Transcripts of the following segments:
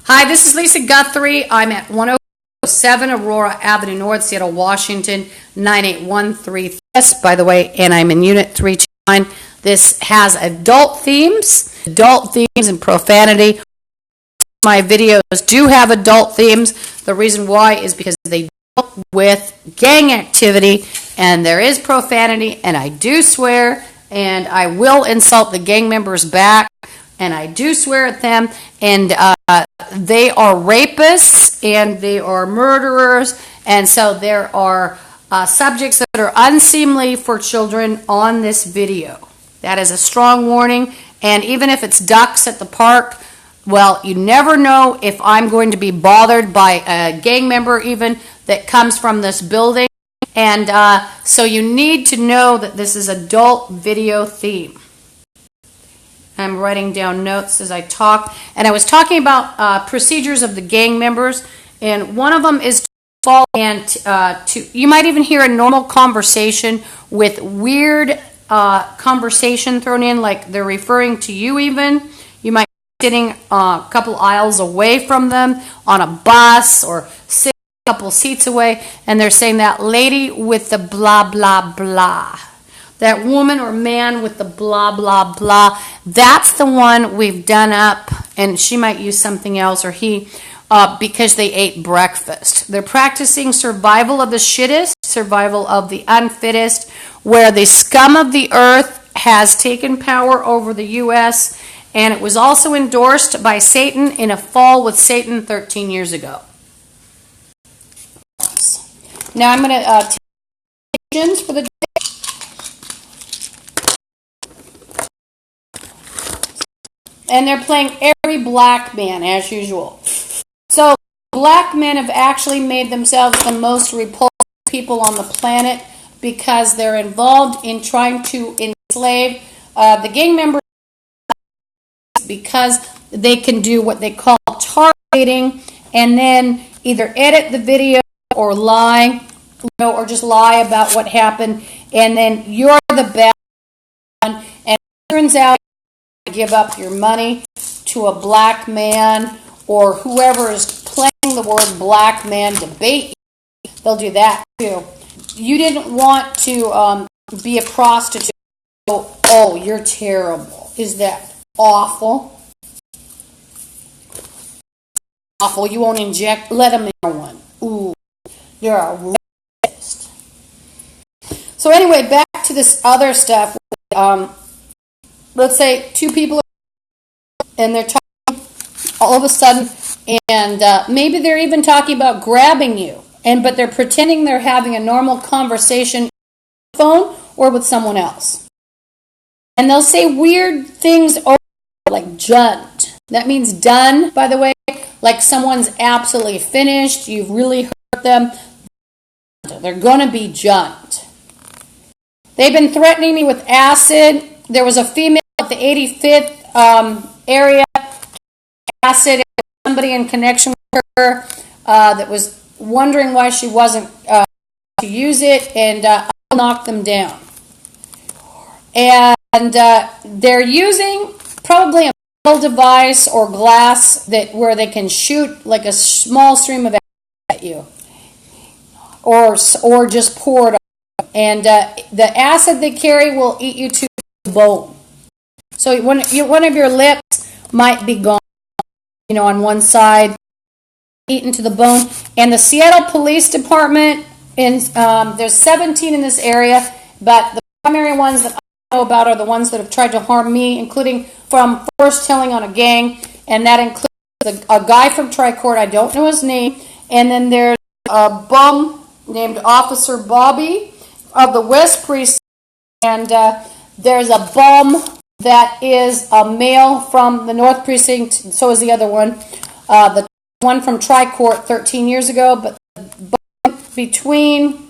Hi, this is Lisa Guthrie. I'm at 107 Aurora Avenue North, Seattle, Washington, 98133. By the way, and I'm in Unit 329. This has adult themes and profanity. My videos do have adult themes. The reason why is because they deal with gang activity, and there is profanity, and I do swear, and I will insult the gang members back, and I do swear at them, and they are rapists, and they are murderers, and so there are subjects that are unseemly for children on this video. That is a strong warning, and even if it's ducks at the park, well, you never know if I'm going to be bothered by a gang member even that comes from this building, and so you need to know that this is adult video theme. I'm writing down notes as I talk, and I was talking about procedures of the gang members, and one of them is to fall and you might even hear a normal conversation with weird conversation thrown in, like they're referring to you even. You might be sitting a couple aisles away from them on a bus or sitting a couple seats away, and they're saying that lady with the blah, blah, blah. That woman or man with the blah, blah, blah, that's the one we've done up, and she might use something else, or he, because they ate breakfast. They're practicing survival of the shittest, survival of the unfittest, where the scum of the earth has taken power over the U.S., and it was also endorsed by Satan in A Fall with Satan 13 years ago. Now I'm going to take questions for the day. And they're playing every black man, as usual. So black men have actually made themselves the most repulsive people on the planet because they're involved in trying to enslave the gang members, because they can do what they call targeting and then either edit the video or lie, or just lie about what happened, and then you're the bad one, and it turns out give up your money to a black man or whoever is playing the word black man debate you. They'll do that too. You didn't want to be a prostitute. Oh, you're terrible. Is that awful? Awful. You won't inject. Let them in one. Ooh, you're a racist. So anyway, back to this other stuff. Let's say two people and they're talking all of a sudden, and maybe they're even talking about grabbing you, but they're pretending they're having a normal conversation on the phone or with someone else. And they'll say weird things like junned. That means done, by the way, like someone's absolutely finished, you've really hurt them. They're going to be junned. They've been threatening me with acid. There was a female at the 85th area, acid, somebody in connection with her that was wondering why she wasn't to use it, and I knocked them down. And they're using probably a metal device or glass where they can shoot like a small stream of acid at you, or just pour it on. And the acid they carry will eat you to the bone. So one of your lips might be gone, on one side, eaten to the bone. And the Seattle Police Department, there's 17 in this area, but the primary ones that I know about are the ones that have tried to harm me, including from first telling on a gang, and that includes a guy from Tri-Court, I don't know his name, and then there's a bum named Officer Bobby of the West Precinct, and there's a bum that is a male from the North Precinct, so is the other one. The one from Tri-Court 13 years ago, but between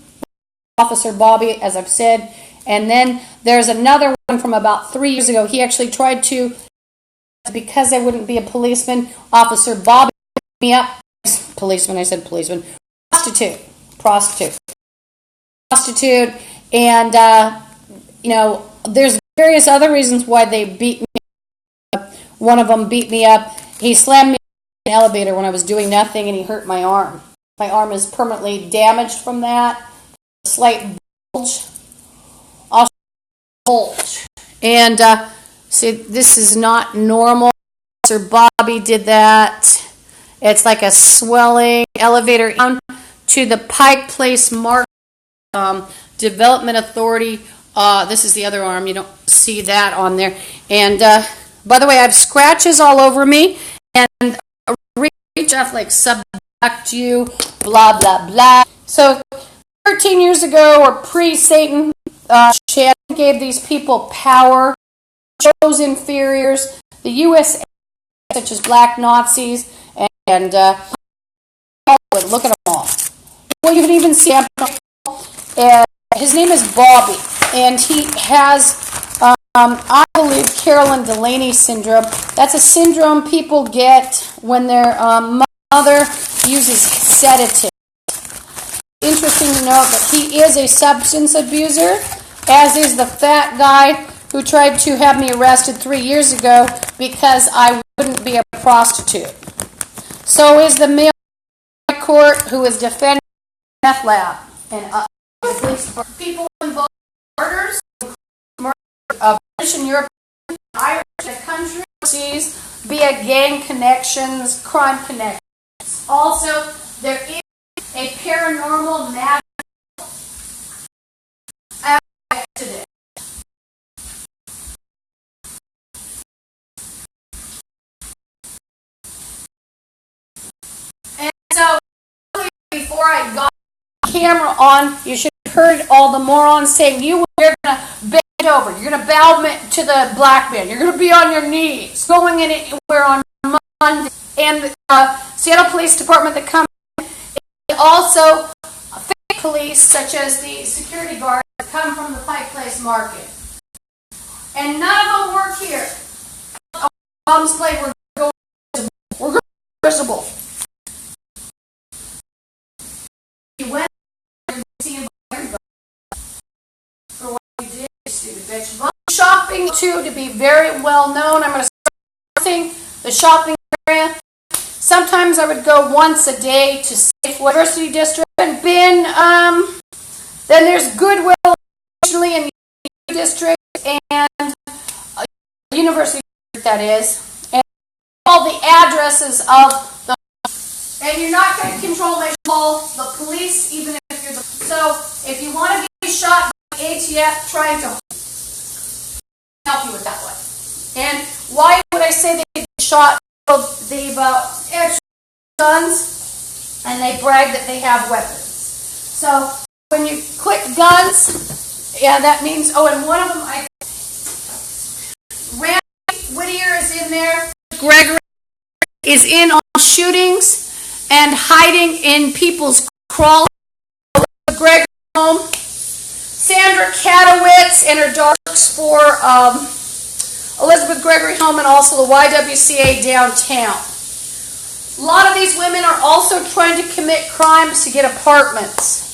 Officer Bobby, as I've said, and then there's another one from about 3 years ago. He actually tried to, because I wouldn't be a policeman, Officer Bobby picked me up. Policeman, I said policeman. Prostitute. And, there's various other reasons why they beat me up. One of them beat me up. He slammed me an elevator when I was doing nothing, and he hurt my arm. My arm is permanently damaged from that. A slight bulge. And see, this is not normal. Sir Bobby did that. It's like a swelling elevator down to the Pike Place Market Development Authority. This is the other arm. You don't see that on there. And by the way, I have scratches all over me. And reach off like subduct you, blah, blah, blah. So 13 years ago, or pre-Satan, Shannon gave these people power, chose inferiors, the U.S., such as black Nazis, and look at them all. Well, you can even see him. And his name is Bobby, and he has, I believe, Carolyn Delaney syndrome. That's a syndrome people get when their mother uses sedatives. Interesting to note that he is a substance abuser, as is the fat guy who tried to have me arrested 3 years ago because I wouldn't be a prostitute. So is the male court who is defending meth lab and people involved in murders of British and European, Irish, countries via gang connections, crime connections. Also, there is a paranormal matter aspect to this. And so, before I got the camera on, you should have heard all the morons saying, you're going to bend over, you're going to bow to the black man, you're going to be on your knees, going anywhere on Monday. And the Seattle Police Department that comes also fake police, such as the security guards that come from the Pike Place Market. And none of them work here. Mom's play, we're going visible. You went and see everybody for what you did, stupid bitch. Shopping, too, to be very well known. I'm going to start the shopping area. Sometimes I would go once a day to Safeway University District and then there's Goodwill usually in the district and University District, that is, and all the addresses of the, and you're not going to control my call the police even if you're the, so if you want to be shot by the ATF, trying to help you with that one. And why would I say they've shot? They've extra guns, and they brag that they have weapons. So when you click guns, yeah, that means, oh, and one of them, Randy Whittier is in there. Gregory is in on shootings and hiding in people's crawlers. Gregory home. Sandra Katowitz and her darks for Elizabeth Gregory home, and also the YWCA downtown. A lot of these women are also trying to commit crimes to get apartments.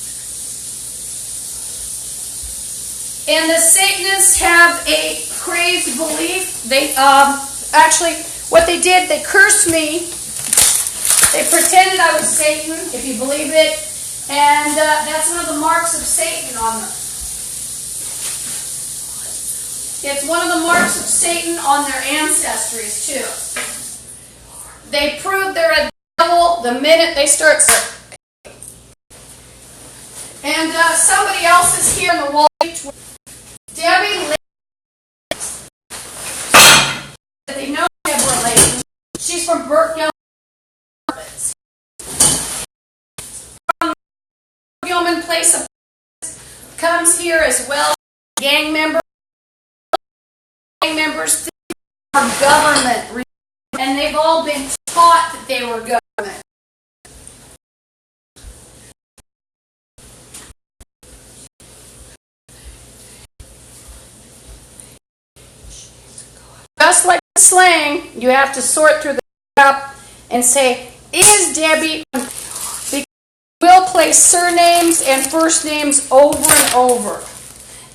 And the Satanists have a crazy belief. They actually, what they did, they cursed me. They pretended I was Satan, if you believe it, and that's one of the marks of Satan on them. It's one of the marks of Satan on their ancestries, too. They prove they're a devil the minute they start sleeping. And somebody else is here in the wall. Debbie, they know they have relations. She's from Burke from Gilman Place of comes here as well. Gang members are government, and they've all been taught that they were government. Just like slang, you have to sort through the crap and say, is Debbie? Because we'll place surnames and first names over and over.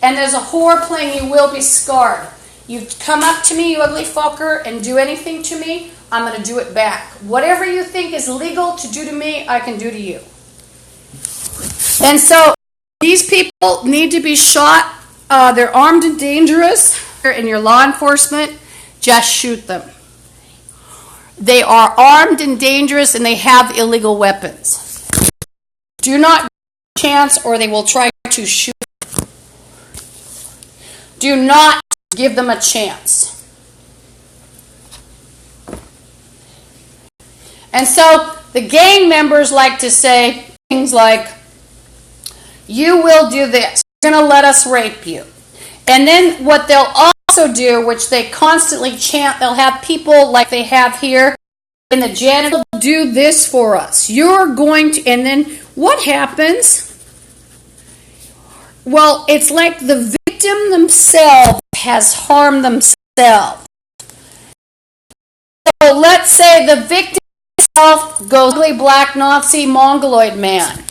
And as a whore playing, you will be scarred. You come up to me, you ugly fucker, and do anything to me, I'm going to do it back. Whatever you think is legal to do to me, I can do to you. And so these people need to be shot. They're armed and dangerous. In your law enforcement, just shoot them. They are armed and dangerous, and they have illegal weapons. Do not give them a chance, or they will try to shoot. Do not give them a chance. And so the gang members like to say things like, you will do this. You're going to let us rape you. And then what they'll also do, which they constantly chant, they'll have people like they have here in the janitor do this for us. You're going to, and then what happens? Well, it's like the victim themselves has harmed themselves. So let's say the victim himself goes ugly black Nazi Mongoloid man.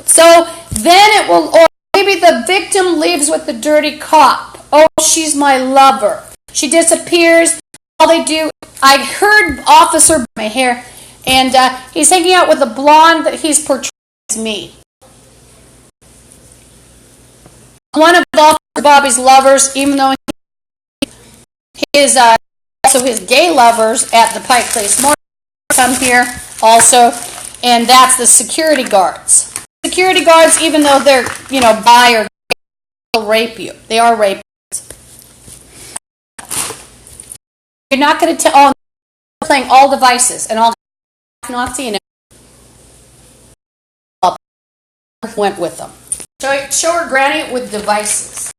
So then it will, or maybe the victim leaves with the dirty cop. Oh, she's my lover. She disappears. All they do, I heard Officer my hair, and he's hanging out with a blonde that he's portraying as me. One of Officer Bobby's lovers, even though his also his gay lovers at the Pike Place Morning come here also, and that's the security guards. Security guards, even though they're, bi or gay, will rape you. They are rapists. You're not going to tell, oh, they're playing all devices and all Nazi and went with them. Show her granny with devices.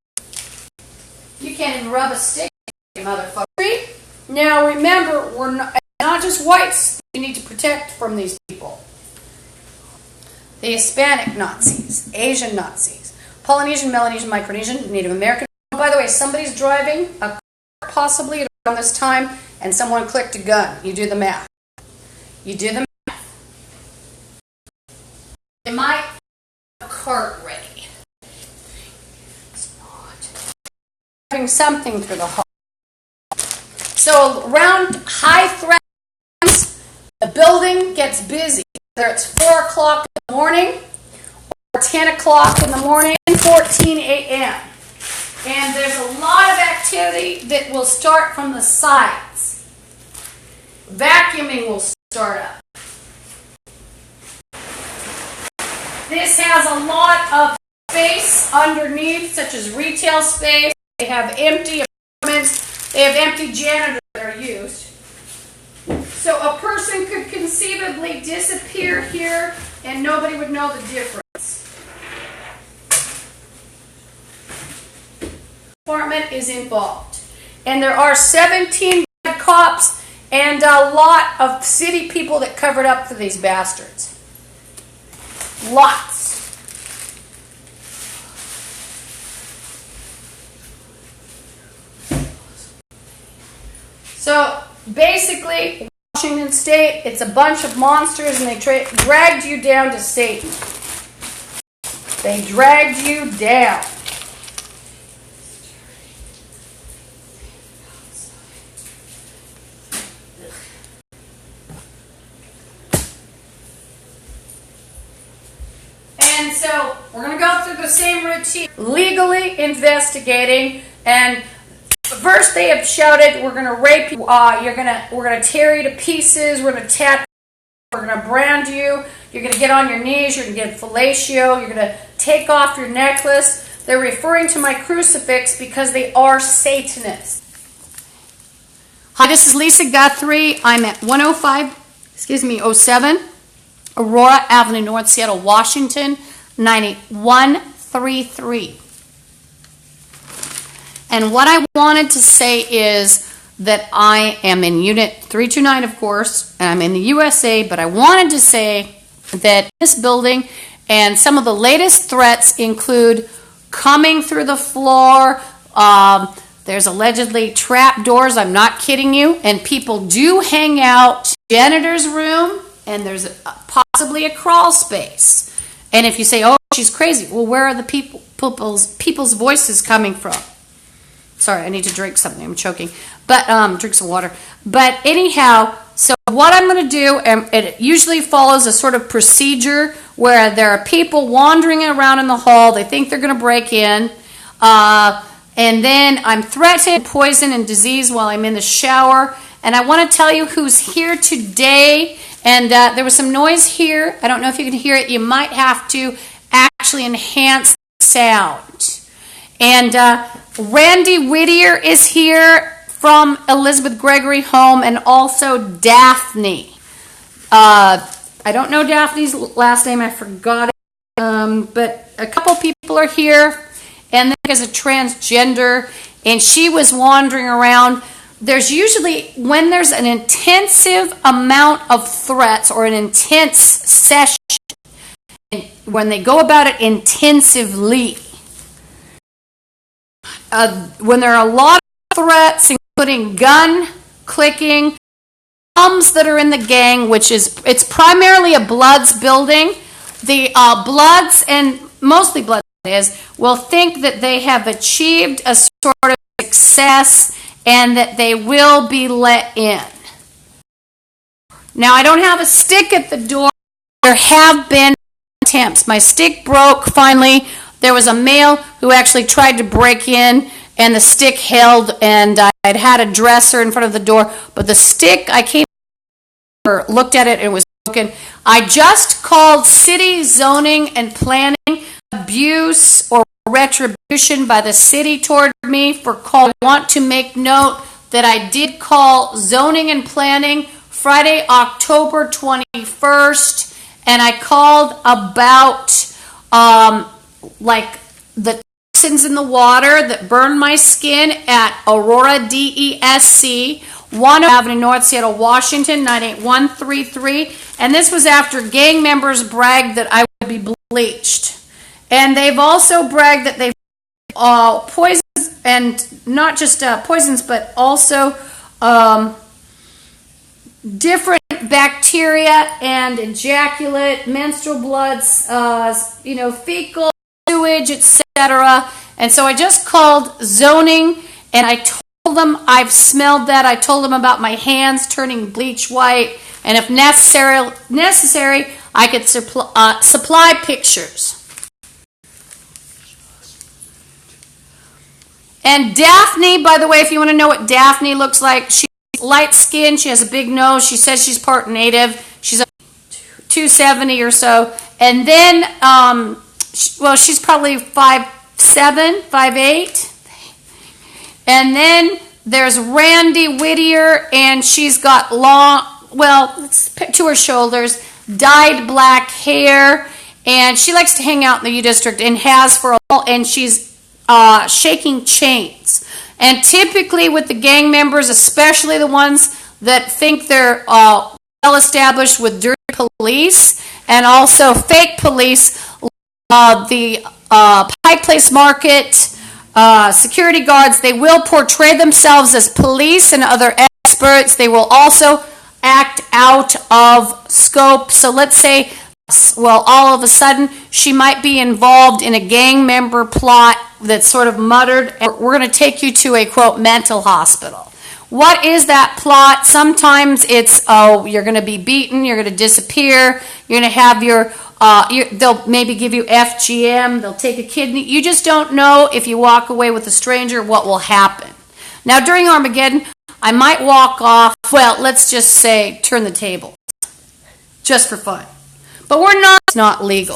You can't even rub a stick, you motherfucker. Now remember, we're not just whites you need to protect from these people. The Hispanic Nazis, Asian Nazis, Polynesian, Melanesian, Micronesian, Native American. By the way, somebody's driving a car possibly around this time, and someone clicked a gun. You do the math. You do the math. They might have a cart ready. It's not. Having something through the heart. So around high threats, the building gets busy. Whether it's 4 o'clock in the morning or 10 o'clock in the morning, 14 a.m. And there's a lot of activity that will start from the sides. Vacuuming will start up. This has a lot of space underneath, such as retail space. They have empty apartments. They have empty janitors that are used. So a person could conceivably disappear here and nobody would know the difference. Department is involved. And there are 17 cops and a lot of city people that covered up for these bastards. Lots. So basically, Washington State, it's a bunch of monsters, and they dragged you down to Satan. They dragged you down. And so we're going to go through the same routine, legally investigating, and first they have shouted, we're going to rape you, we're going to tear you to pieces, we're going to tattoo you, we're going to brand you, you're going to get on your knees, you're going to get fellatio, you're going to take off your necklace. They're referring to my crucifix because they are Satanists. Hi, this is Lisa Guthrie. I'm at 07 Aurora Avenue North, Seattle, Washington, 98133. And what I wanted to say is that I am in Unit 329, of course, and I'm in the USA, but I wanted to say that this building and some of the latest threats include coming through the floor. There's allegedly trap doors, I'm not kidding you, and people do hang out in the janitor's room, and there's possibly a crawl space. And if you say, oh, she's crazy, well, where are the people's voices coming from? Sorry, I need to drink something. I'm choking. But drink some water. But anyhow, so what I'm going to do, and it usually follows a sort of procedure where there are people wandering around in the hall. They think they're going to break in. And then I'm threatened, poison, and disease while I'm in the shower. And I want to tell you who's here today. And there was some noise here. I don't know if you can hear it. You might have to actually enhance the sound. And Randy Whittier is here from Elizabeth Gregory Home, and also Daphne. I don't know Daphne's last name. I forgot it. But a couple people are here. And then there's a transgender, and she was wandering around. There's usually, when there's an intensive amount of threats or an intense session, when they go about it intensively, when there are a lot of threats, including gun clicking, bombs that are in the gang, it's primarily a Bloods building. The Bloods, and mostly Bloods, will think that they have achieved a sort of success and that they will be let in. Now, I don't have a stick at the door. There have been attempts. My stick broke finally. There was a male who actually tried to break in, and the stick held, and I'd had a dresser in front of the door, but the stick, I came over, looked at it, and it was broken. I just called city zoning and planning. Abuse or retribution by the city toward me for call. I want to make note that I did call zoning and planning Friday, October 21st, and I called about like the toxins in the water that burned my skin at Aurora DESC, 1 Avenue North, Seattle, Washington, 98133, and this was after gang members bragged that I would be bleached. And they've also bragged that they've poisons, and not just poisons, but also different bacteria and ejaculate, menstrual bloods, fecal sewage, etc. And so I just called zoning, and I told them I've smelled that. I told them about my hands turning bleach white, and if necessary, I could supply pictures. And Daphne, by the way, if you want to know what Daphne looks like, she's light skinned, she has a big nose, she says she's part native, she's 270 or so, and then, she's probably 5'7", 5'8", and then there's Randy Whittier, and she's got to her shoulders, dyed black hair, and she likes to hang out in the U District and has for a while, and she's shaking chains. And typically with the gang members, especially the ones that think they're well established with dirty police and also fake police, the Pike Place Market security guards, they will portray themselves as police and other experts. They will also act out of scope. So let's say, all of a sudden, she might be involved in a gang member plot that's sort of muttered, and we're going to take you to a, quote, mental hospital. What is that plot? Sometimes it's, you're going to be beaten, you're going to disappear, you're going to have they'll maybe give you FGM, they'll take a kidney. You just don't know if you walk away with a stranger what will happen. Now, during Armageddon, I might walk off, let's just say, turn the tables, just for fun. But it's not legal.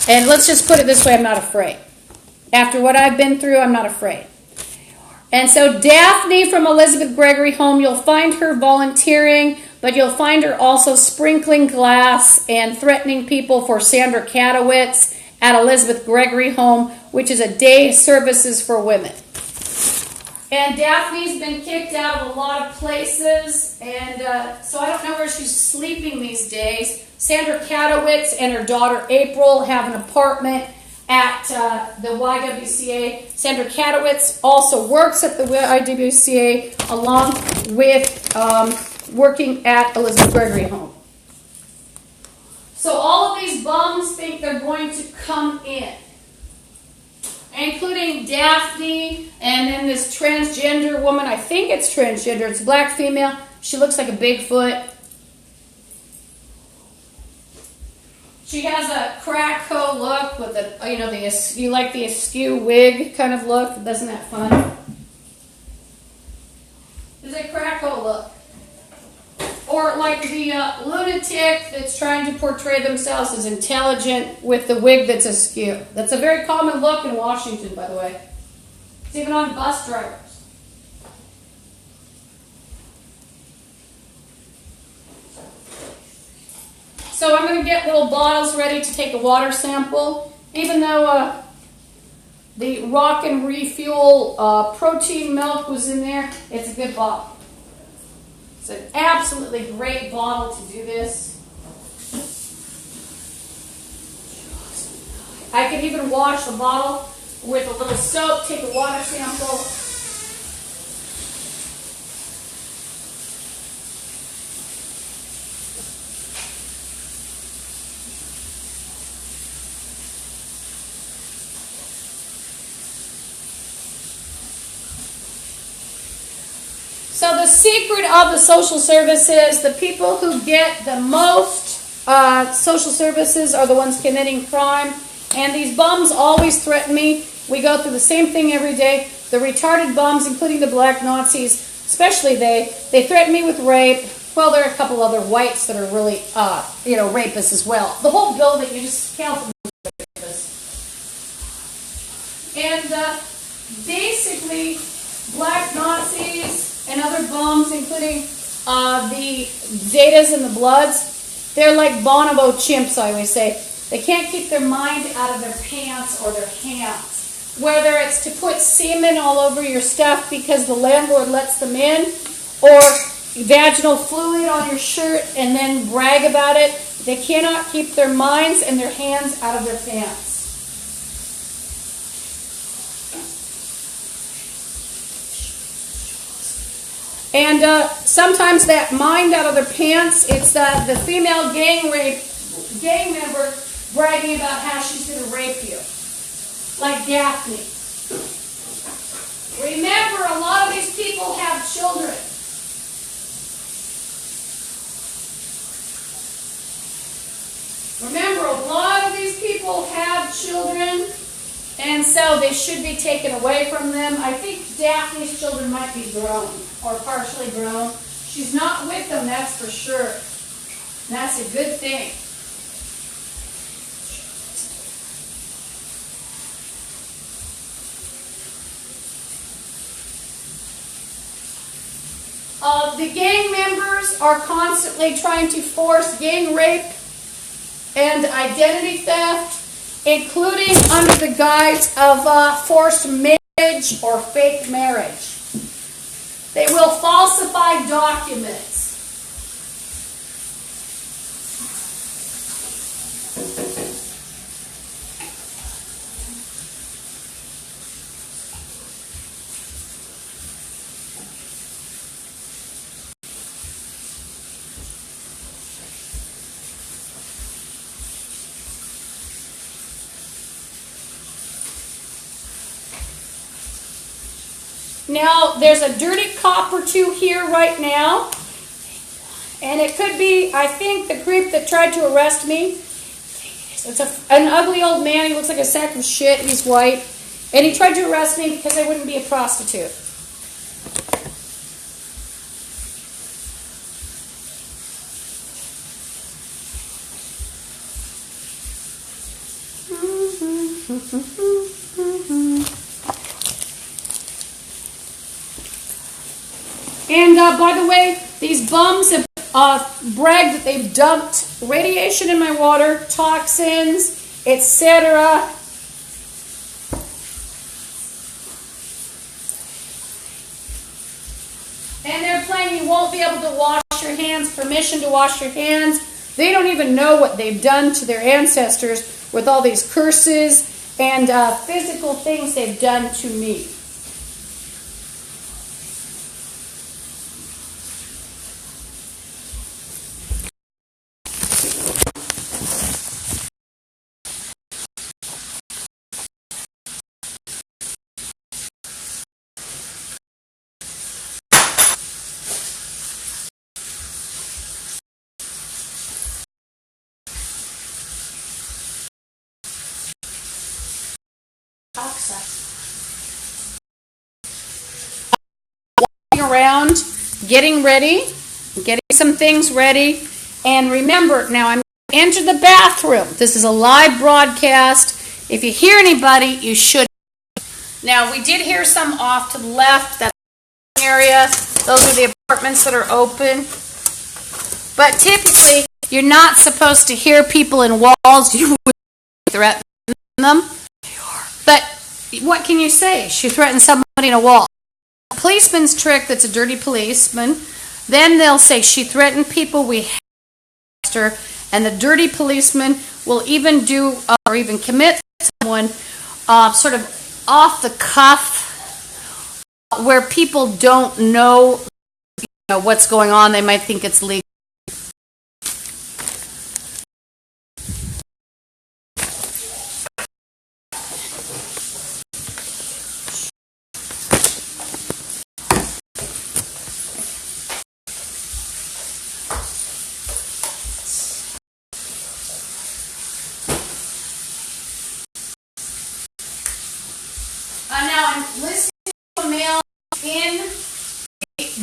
And let's just put it this way, I'm not afraid. After what I've been through, I'm not afraid. And so Daphne from Elizabeth Gregory Home, you'll find her volunteering, but you'll find her also sprinkling glass and threatening people for Sandra Katowitz at Elizabeth Gregory Home, which is a day services for women. And Daphne's been kicked out of a lot of places, and so I don't know where she's sleeping these days. Sandra Katowitz and her daughter April have an apartment at the YWCA. Sandra Katowitz also works at the YWCA along with working at Elizabeth Gregory Home. So all of these bums think they're going to come in. including Daphne, and then this transgender woman. I think it's transgender. It's a black female. She looks like a Bigfoot. She has a crack-co look with the, you know, you like the askew wig kind of look. Isn't that fun? It's a crack-co look. Or like the lunatic that's trying to portray themselves as intelligent with the wig that's askew. That's a very common look in Washington, by the way. It's even on bus drivers. So I'm going to get little bottles ready to take a water sample. Even though the Rock and Refuel protein milk was in there, it's a good bottle. It's an absolutely great bottle to do this. I can even wash the bottle with a little soap, take a water sample. So the secret of the social services, the people who get the most social services are the ones committing crime. And these bums always threaten me. We go through the same thing every day. The retarded bums, including the black Nazis, especially they threaten me with rape. Well, there are a couple other whites that are really, rapists as well. The whole building, you just count them as rapists. And basically, black Nazis and other bums, including the Zetas and the Bloods, they're like bonobo chimps, I always say. They can't keep their mind out of their pants or their hands. Whether it's to put semen all over your stuff because the landlord lets them in, or vaginal fluid on your shirt and then brag about it, they cannot keep their minds and their hands out of their pants. And sometimes that mind out of their pants, it's the female gang member bragging about how she's going to rape you. Like Guthrie. Remember, a lot of these people have children. Remember, a lot of these people have children, and so they should be taken away from them. I think Daphne's children might be grown, or partially grown. She's not with them, that's for sure. And that's a good thing. The gang members are constantly trying to force gang rape and identity theft, including under the guise of forced marriage or fake marriage. They will falsify documents. Now, there's a dirty cop or two here right now. And it could be, I think, the creep that tried to arrest me. It's an ugly old man. He looks like a sack of shit. He's white. And he tried to arrest me because I wouldn't be a prostitute. And by the way, these bums have bragged that they've dumped radiation in my water, toxins, etc. And they're playing you won't be able to wash your hands, permission to wash your hands. They don't even know what they've done to their ancestors with all these curses and physical things they've done to me. around, getting ready, getting some things ready. And remember, now I'm going to enter the bathroom. This is a live broadcast. If you hear anybody, you should. Now, we did hear some off to the left. That's the area. Those are the apartments that are open. But typically, you're not supposed to hear people in walls. You would threaten them. But what can you say? She threatened somebody in a wall. A policeman's trick, that's a dirty policeman. Then they'll say she threatened people, we asked her, and the dirty policeman will even do or even commit someone sort of off the cuff where people don't know, what's going on. They might think it's legal. Now I'm listening to a male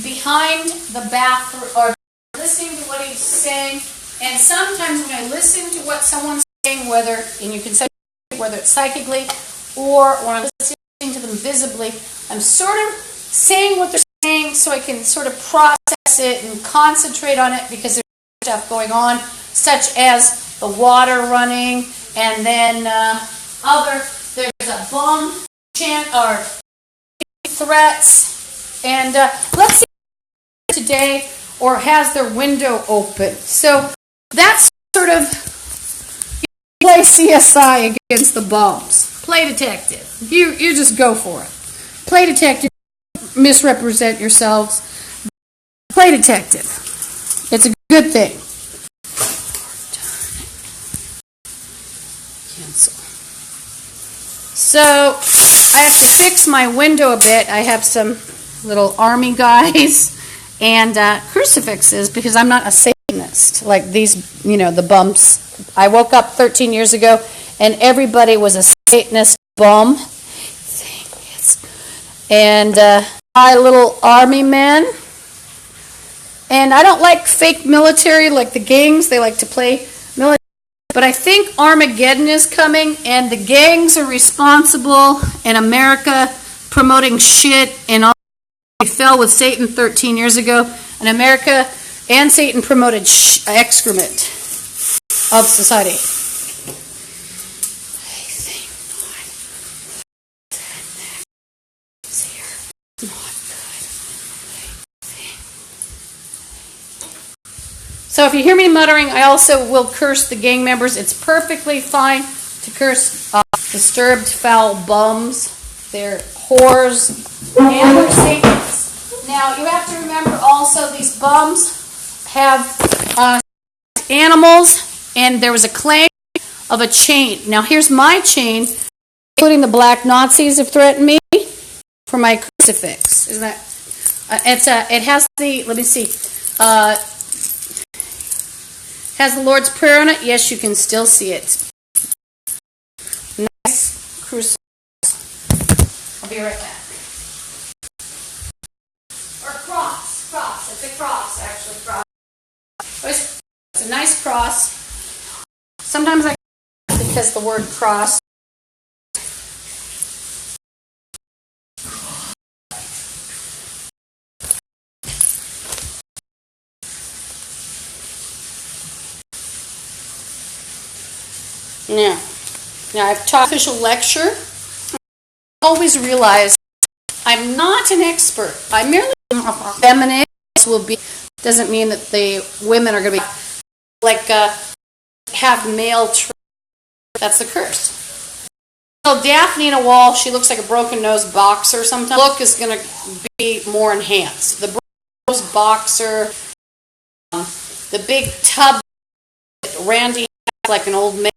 behind the bathroom, or listening to what he's saying, and sometimes when I listen to what someone's saying, and you can say whether it's psychically or when I'm listening to them visibly, I'm sort of saying what they're saying so I can sort of process it and concentrate on it, because there's stuff going on, such as the water running, and then there's a bomb chant or threats, and let's see today, or has their window open. So that's sort of play CSI against the bombs. Play detective. You just go for it. Play detective. Misrepresent yourselves. Play detective. It's a good thing. Cancel. So I have to fix my window a bit. I have some little army guys and crucifixes because I'm not a Satanist like these, the bumps. I woke up 13 years ago and everybody was a Satanist bum. And my little army men. And I don't like fake military like the gangs. They like to play military. But I think Armageddon is coming, and the gangs are responsible, and America promoting shit, and all. We fell with Satan 13 years ago, and America and Satan promoted excrement of society. I think not. So if you hear me muttering, I also will curse the gang members. It's perfectly fine to curse disturbed, foul bums. They're whores and they're Satanists. Now, you have to remember also these bums have animals, and there was a claim of a chain. Now, here's my chain, including the black Nazis have threatened me for my crucifix. Isn't that? It has the, let me see, has the Lord's Prayer on it. Yes, you can still see it. Nice crucifix. I'll be right back. Or cross. It's a cross, actually. Cross. It's a nice cross. Sometimes I because the word cross. Now I've taught official lecture. I always realize I'm not an expert. I'm merely feminine. Doesn't mean that the women are going to be like have male traits. That's the curse. So Daphne in a wall, she looks like a broken nose boxer. Sometimes look is going to be more enhanced. The broken nose boxer, the big tub, Randy has like an old man.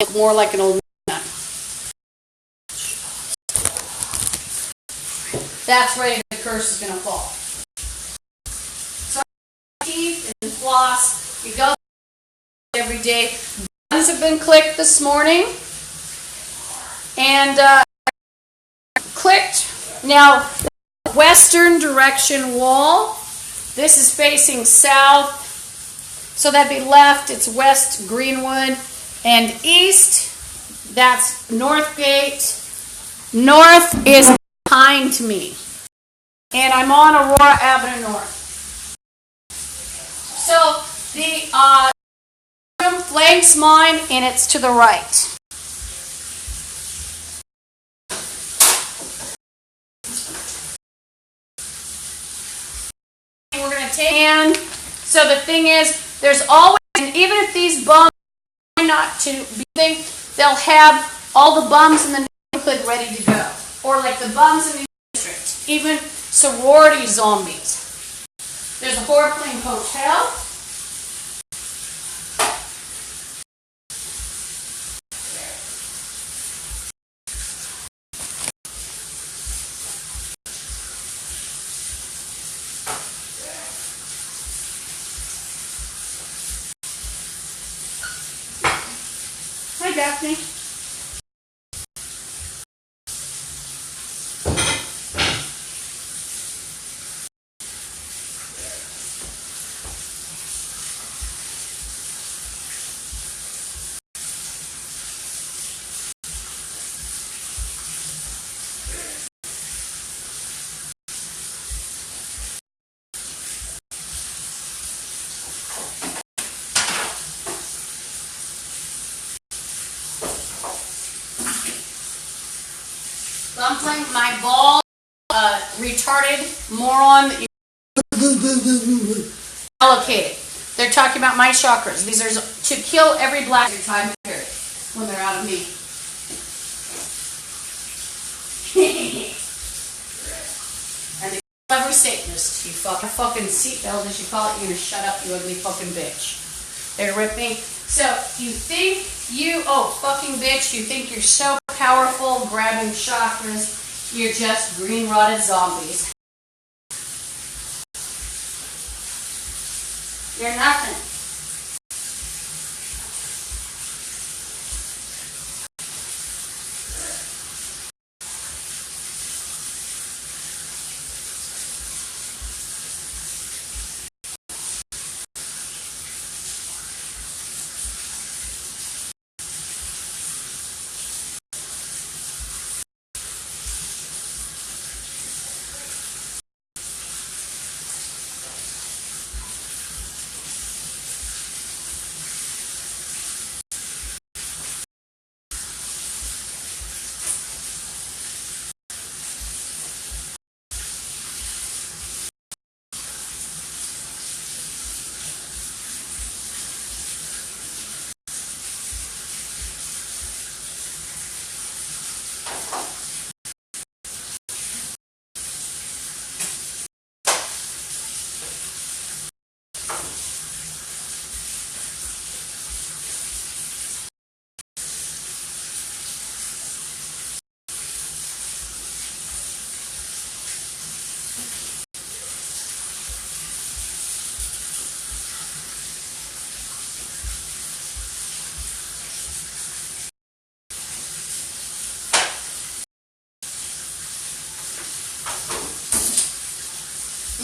Look more like an old man. That's right, the curse is going to fall. So teeth and floss, you go every day. Buttons have been clicked this morning, and clicked. Now western direction wall. This is facing south, so that'd be left, it's west Greenwood, and east, that's North Gate. North is behind me, and I'm on Aurora Avenue North. So the room flanks mine, and it's to the right. We're going to take, and so the thing is, there's always, and even if these bums are not to be, they'll have all the bums in the neighborhood ready to go, or like the bums in the district, even sorority zombies. There's a Horpling Hotel. Hi, Daphne. Dumpling, my bald, retarded moron that you allocated. They're talking about my chakras. These are to kill every black time period when they're out of me. And they kill every Satanist. You fucking seatbelt, as you call it. You're gonna shut up, you ugly fucking bitch. They're ripping. So you think fucking bitch, you think you're so powerful, grabbing chakras, you're just green rotted zombies. You're nothing.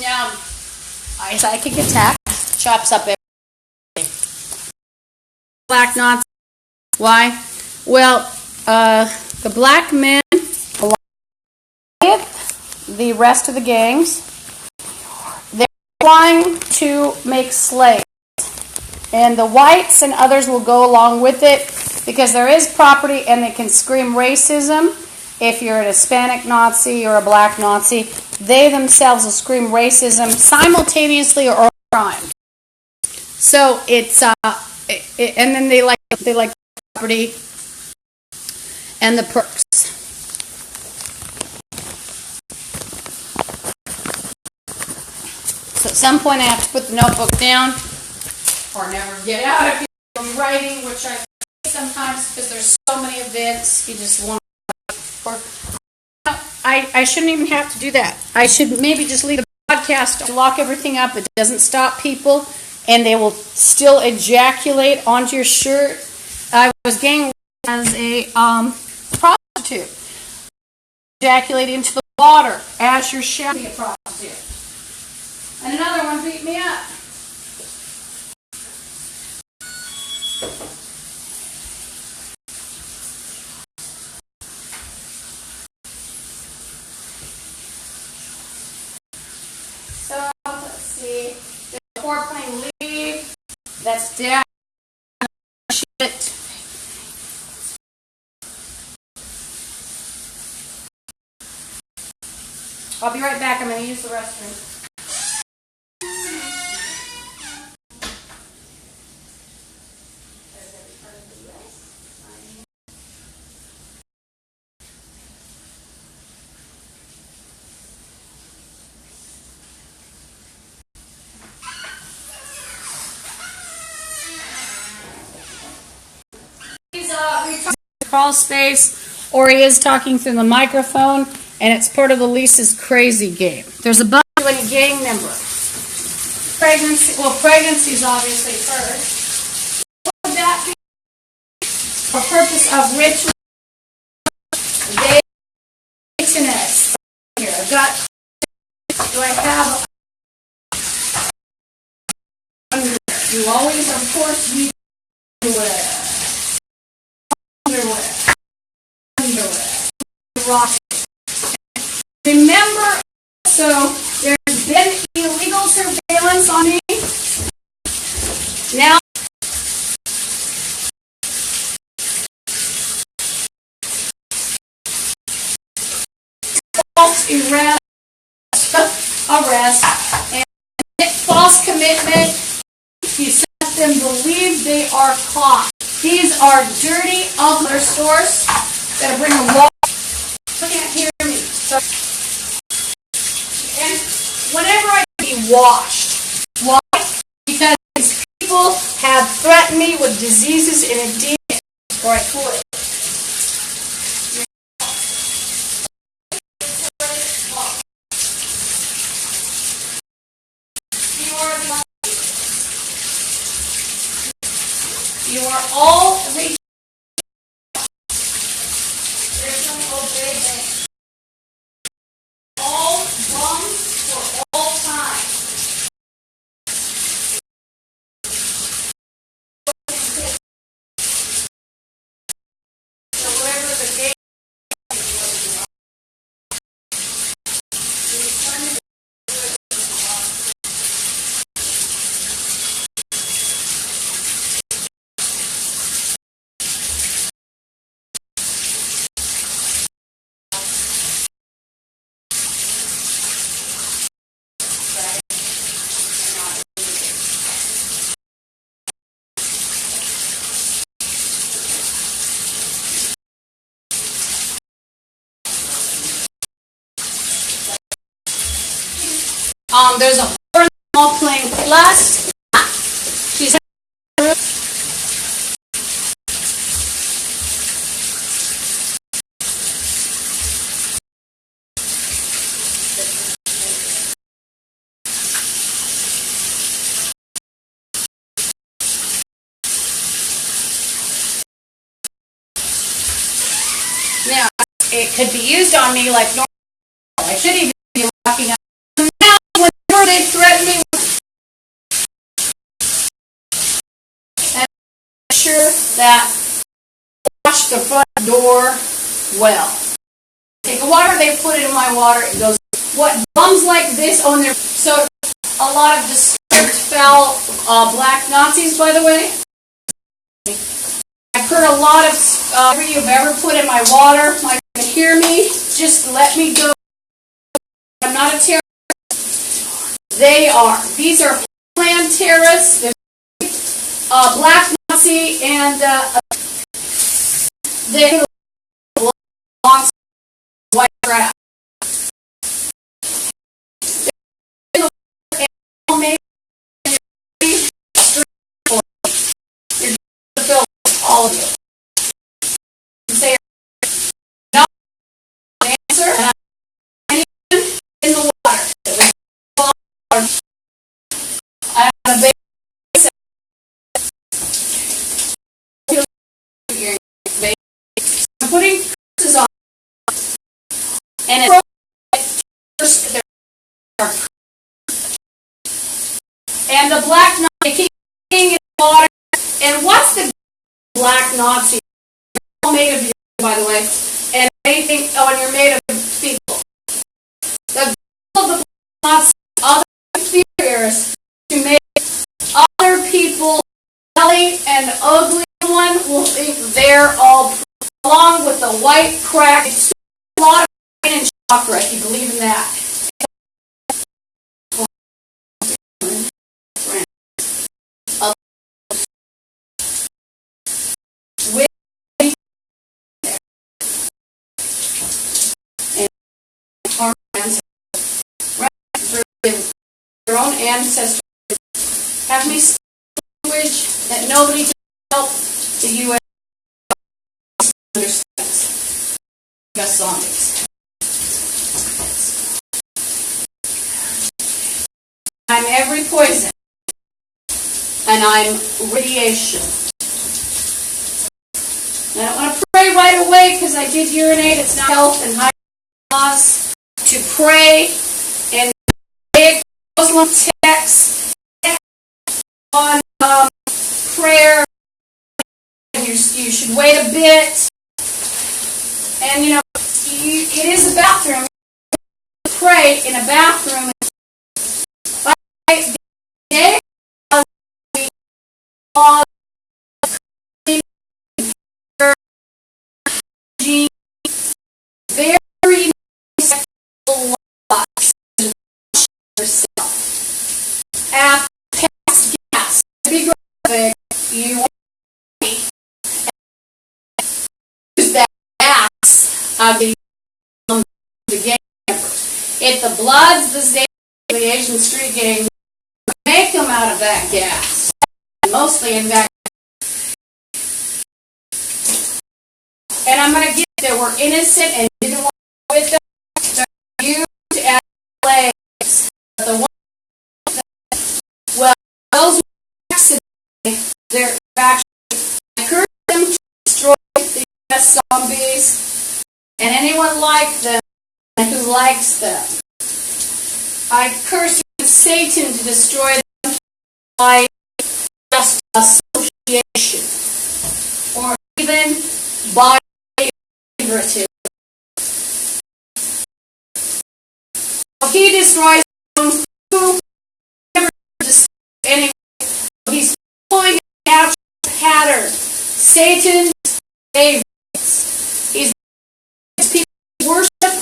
Now, a psychic attack chops up everything. Black Nazi. Why? Well, the black men, along with the rest of the gangs, they're trying to make slaves. And the whites and others will go along with it because there is property and they can scream racism. If you're an Hispanic Nazi or a black Nazi, they themselves will scream racism simultaneously or crime. So it's and then they like the property and the perks. So at some point I have to put the notebook down or never get out of here writing, which I do sometimes because there's so many events you just want. Or I shouldn't even have to do that. I should maybe just leave the podcast to lock everything up. It doesn't stop people, and they will still ejaculate onto your shirt. I was gang as a prostitute. Ejaculate into the water as you're shouting across here. And another one beat me up. So, let's see. There's a 4-plane leave. That's down. Shit. I'll be right back. I'm going to use the restroom. Crawl space, or he is talking through the microphone, and it's part of the Lisa's Crazy game. There's a bunch of any gang member. Pregnancy is obviously first. What would that be? For purpose of ritual, they eggs. Here, I've got. Do I have? Underwear. You always, of course, use underwear. Rock. Remember, so there's been illegal surveillance on me. Now, false arrest and false commitment. You let them believe they are caught. These are dirty other stores that bring a water. You can't hear me. So, and whenever I be washed, why? Because these people have threatened me with diseases and edema, or I quit. You are all reaching. There's no obey. All bums for all time. So whatever the game there's a small plane plus. She's now it could be used on me like normal. I should even be walking up. Whenever they threaten me, and make sure that wash the front door well. Take a water, they put it in my water, it goes. What bums like this on their, so a lot of discouraged foul black Nazis, by the way. I've heard a lot of, whatever you've ever put in my water, like, you can hear me, just let me go. I'm not a terrorist. They are. These are planned terrorists. There's black Nazi and they belong to white crap. You're going to fill all of you. You say no answer, and I'm in the water. I have a baby. I'm putting curses on, And the black Nazi keep in water. And what's the black Nazi? You're all made of you, by the way. And anything, and you're made of people. The goal of the black Nazi, other inferiors, to make other people ugly and ugly one will think they're all, along with the white crack. It's a lot of pain and chakra, if you believe in that. Their own ancestors have me language that nobody can help the U.S. understands. Just zombies. I'm every poison, and I'm radiation. I don't want to pray right away because I did urinate. It's not health and high laws to pray in big Muslim texts on prayer. You should wait a bit. And you know, it is a bathroom. Pray in a bathroom. By the day of the law, very sexual laws yourself. After past gas, be graphic, you want to use that gas of the gang members. If the Bloods, the State, the Asian Street Gang, make them out of that gas, mostly in that. And I'm going to get there. We're innocent and didn't want to with them. They're used as slaves. But the ones that, well, those were accidentally, they're actually, I curse them to destroy the U.S. zombies and anyone like them who likes them. I curse Satan to destroy them by just association or even by figurative. He destroys them through anyway. He's following a natural pattern. Satan's favorites. He's people worship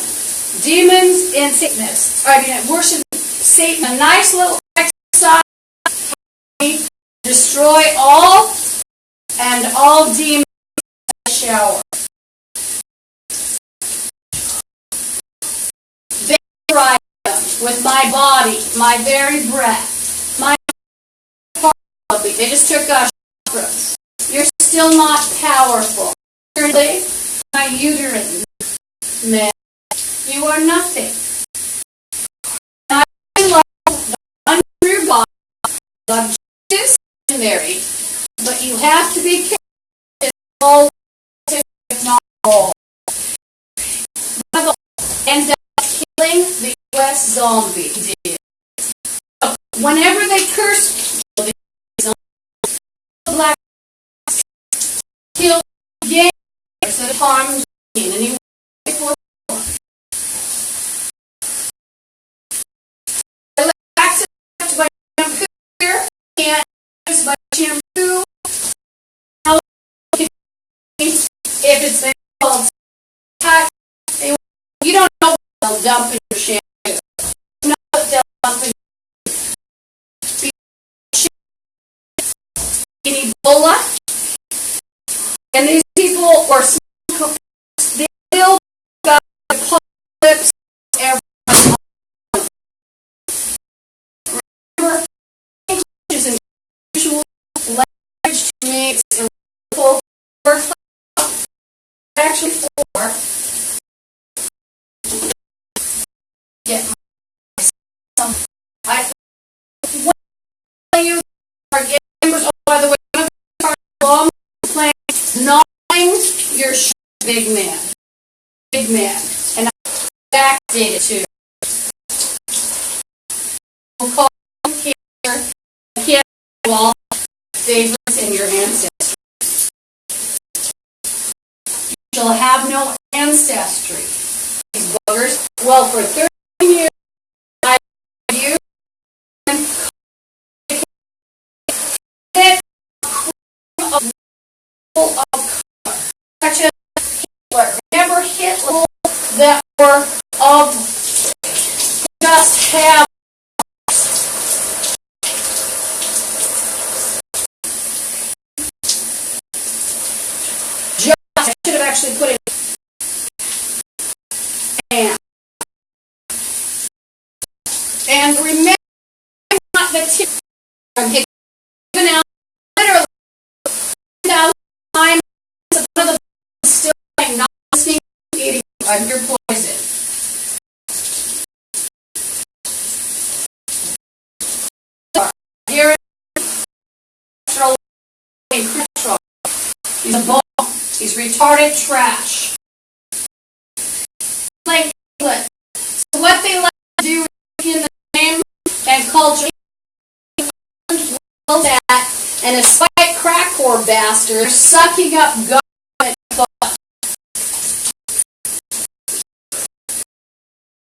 demons and Satanists. Worship Satan. A nice little exercise. Destroy all and all demons in the shower. Vaporize them with my body, my very breath, my part of me. They just took chakras. You're still not powerful. Currently, my uterine man, you are nothing. I love the untrue God. Love is secondary, but you have to be careful. All, if not all, end up killing the U.S. zombie did. Whenever they curse the black kill gangs that harm anyone before. Access to my shampoo here, can't use my shampoo. If it's been called touch, you don't know what they'll dump in your shampoo. You know what they'll dump in in Ebola. And these people were small, they still got apocalypse every month. Remember, English is an unusual language to me. It's a full actually four. Get some. When you are getting members, oh, by the way, one of the long playing gnawing your big man. Big man. And I backdated too. will call you cancer, cancer all favorites in your ancestry. You shall have no ancestry. These buggers. Well, for 30 years, I you and of color, such as Hitler. Remember Hitler that were of just have just, I should have actually put it and remember not the tip from Hitler out literally 10,000 times one of the still like not listening to eating under poison. Here he's a ball. He's retarded trash. Like England. So what they like to do in the name and culture that and a spite crack whore bastard sucking up government thought.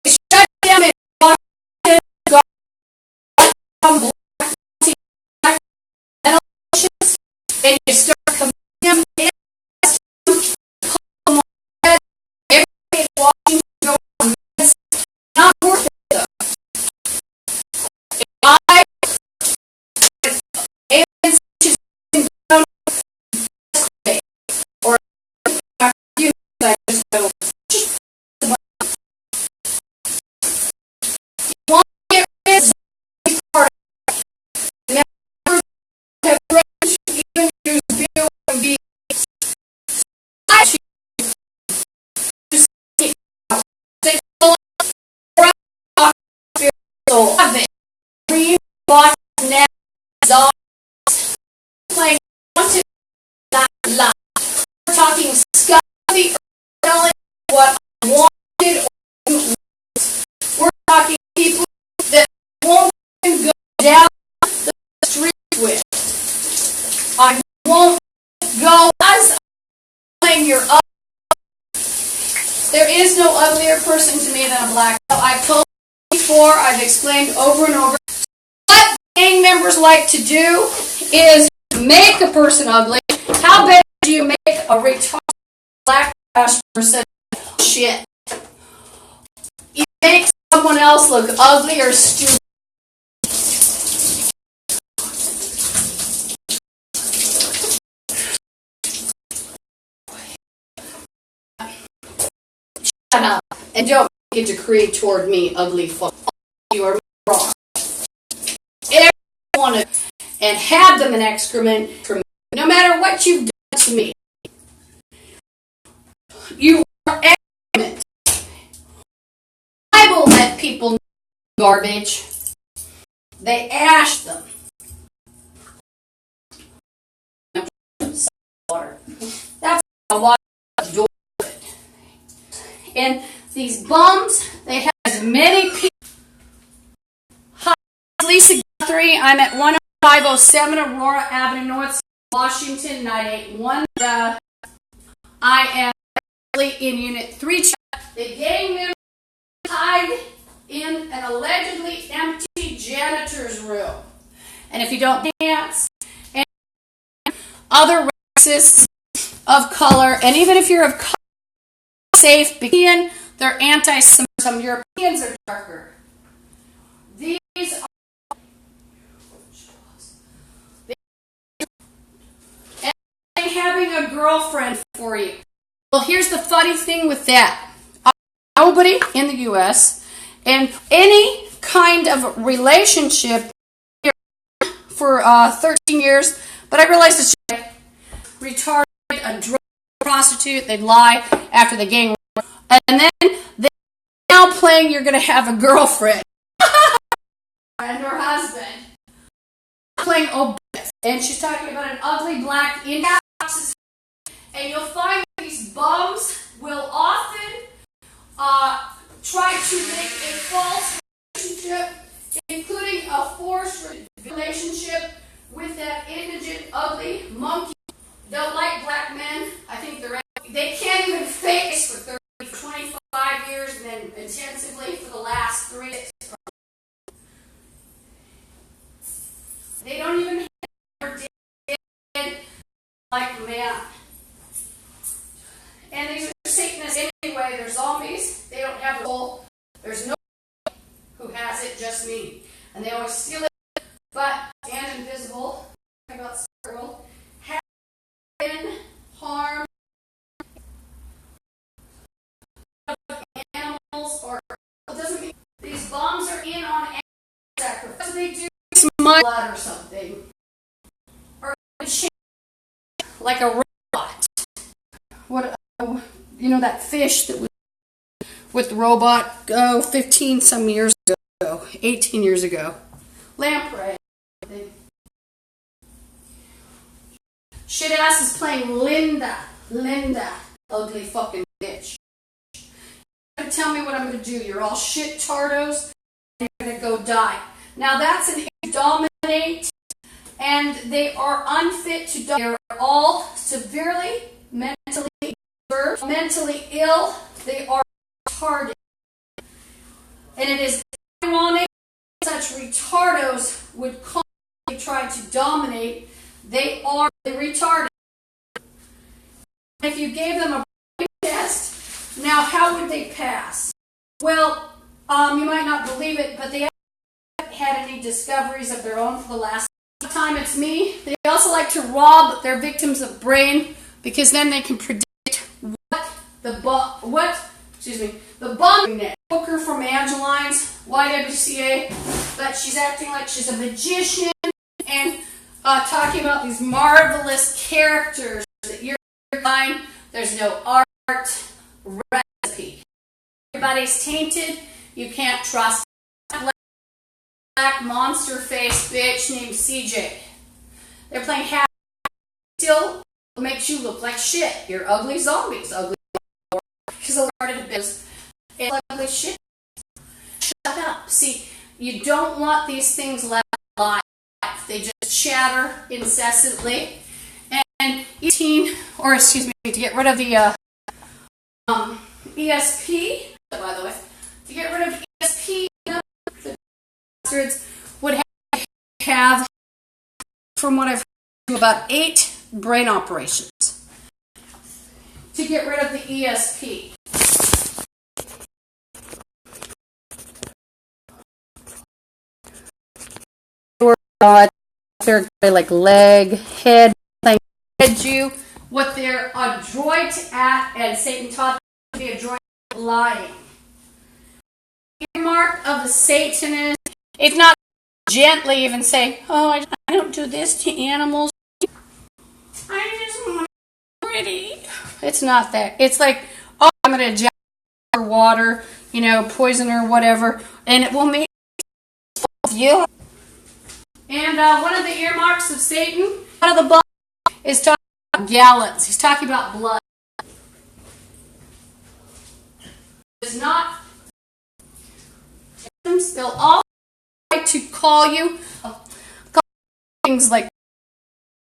They shut them in Washington, black elections, and you start committing them in everybody in Washington going, it's not worth it though. I aliens or you I just go. You want to get rid of this part of it. Never have friends even use bill and be I they pull up so of it. Read watch now playing wanted not lie. We're talking scuzzy telling what I wanted or didn't want. We're talking people that won't even go down the street with. I won't go as I'm your up. There is no uglier person to me than a black. I've told you before, I've explained over and over. What gang members like to do is make a person ugly. How bad do you make a retarded black person? Shit. You make someone else look ugly or stupid. Shut up and don't make a decree toward me, ugly fuck. You are wrong. Everyone and have them an excrement from no matter what you've done to me. You are excrement. I will let people know garbage. They ash them. Water. That's how water do it. And these bums, they have as many people. Hi, Lisa Guthrie. I'm at 10507 Aurora Avenue North, Washington, 981. I am in Unit 3. The gang member tied in an allegedly empty janitor's room. And if you don't dance, and other racists of color, and even if you're of color, safe, because they're anti-Semitic. Some Europeans are darker. These are and having a girlfriend for you. Well, here's the funny thing with that. Nobody in the U.S. and any kind of relationship for 13 years, but I realized it's just retarded, a drug prostitute, they'd lie after the gang war, and then they're now playing you're going to have a girlfriend and her husband playing obese, and she's talking about an ugly black Indian, and you'll find that these bums will often try to make a false relationship, including forced relationship with that indigent, ugly monkey. Don't like black men. I think they can't even face for 25 years and then intensively for the last 3 years. They don't even have dead like man. And these are Satanists anyway. They're zombies. They don't have a soul. There's no who has it, just me. And they always steal it, but stand invisible. I got circle. Have been harmed animals or it doesn't mean these bombs are in on sacrifice. They do blood or something. Or like a robot. What that fish that was with the robot 15 some years ago, 18 years ago. Lamprey. Shit ass is playing Linda, ugly fucking bitch. Tell me what I'm gonna do. You're all shit tardos. You're gonna go die. Now that's an dominate, and they are unfit to die. They're all severely mentally disturbed, mentally ill. They are retarded. And it is ironic such retardos would constantly try to dominate. They are retarded. If you gave them a brain test, now how would they pass? Well, you might not believe it, but they haven't had any discoveries of their own for the last time. It's me. They also like to rob their victims of brain because then they can predict the bomb net. Booker from Angeline's YWCA, but she's acting like she's a magician and talking about these marvelous characters that you're fine. There's no art recipe. Everybody's tainted. You can't trust black monster face bitch named CJ. They're playing happy. Still makes you look like shit. You're ugly zombies. Ugly. Because a lot of it is ugly shit. Shut up. See, you don't want these things left alive. They just chatter incessantly. And to get rid of the ESP, by the way, to get rid of ESP, the bastards would have, from what I've heard, about 8 brain operations to get rid of the ESP. They're like leg, head, you what they're adroit at, and Satan taught them to be adroit at lying. The mark of the Satanist, if not gently even say, oh, I don't do this to animals. I just want to be pretty. It's not that. It's like, oh, I'm going to inject her water, poison her, whatever, and it will make you. And one of the earmarks of Satan, one of the books, is talking about gallons. He's talking about blood. It's not. They'll all try to call you things like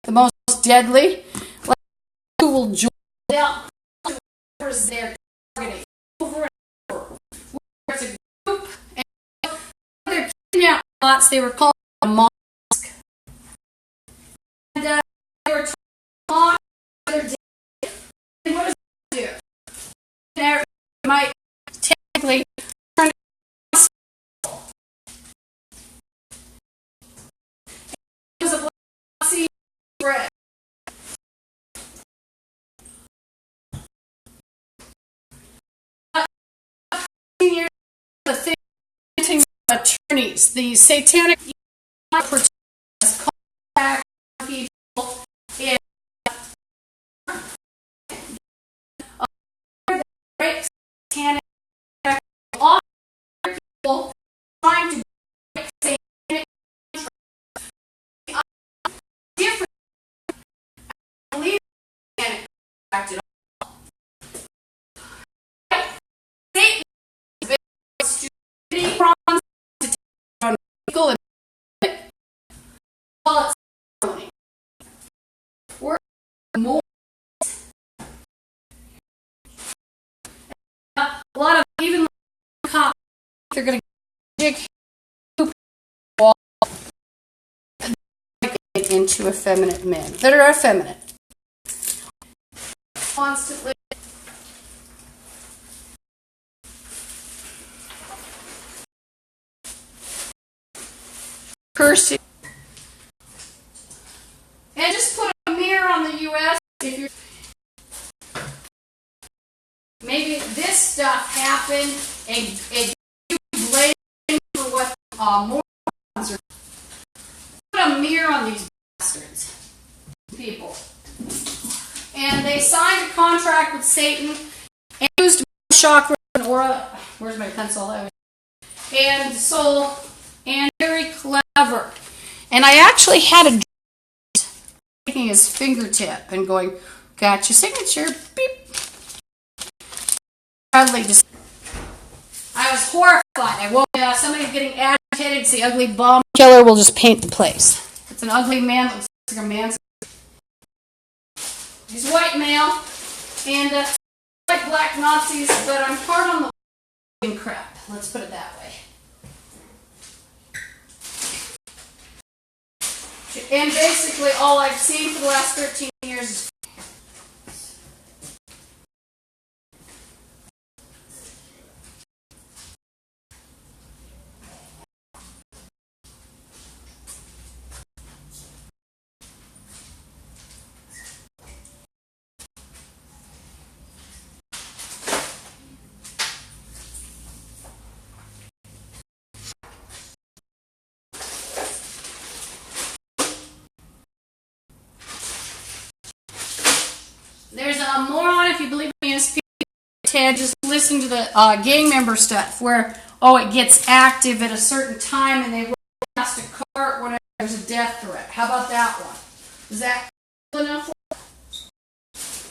the most deadly, like who will join them. They're targeting over and over. There's a group, and their kidnap plots they were called a mosque. And they were taught other day. And what does it do? And it might technically turn it was a black spread. The thing attorneys, the satanic contact people in satanic people trying to break satanic different. I believe satanic at all. Satan is stupidity, prawns, to take on legal and even cop, they're going to jig into effeminate men that are effeminate. Constantly. Cursing. And just put a mirror on the U.S. if you're. Maybe this stuff happened and you blame for what morons are. Put a mirror on these bastards, people. And they signed a contract with Satan and used chakra and aura. Where's my pencil? And soul, and very clever. And I actually had a taking his fingertip and going, got your signature, beep. I was horrified. I woke up, somebody getting agitated. It's the ugly bomb killer will just paint the place. It's an ugly man that looks like a man. He's white male, and like black Nazis, but I'm hard on the crap. Let's put it that way. And basically, all I've seen for the last 13 years is there's a moron, if you believe in ESP, Ted, just listen to the gang member stuff where, it gets active at a certain time and they roll past a cart whenever there's a death threat. How about that one? Is that cool enough?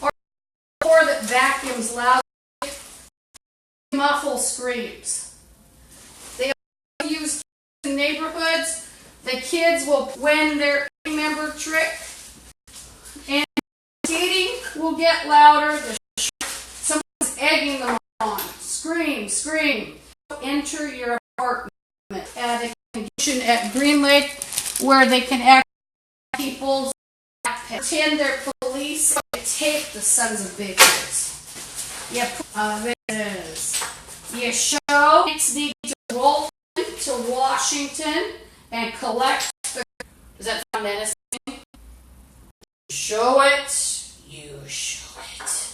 Or that vacuums loud, muffle screams. They use in neighborhoods. The kids will win their gang member trick. And skating will get louder. Someone's egging them on. Scream, scream. Enter your apartment at a condition at Green Lake where they can act people's backpacks. Pretend they're police. Tape the sons of bitches. There it is. You show needs to roll to Washington and collect the. Does that sound menacing? Show it. You show it.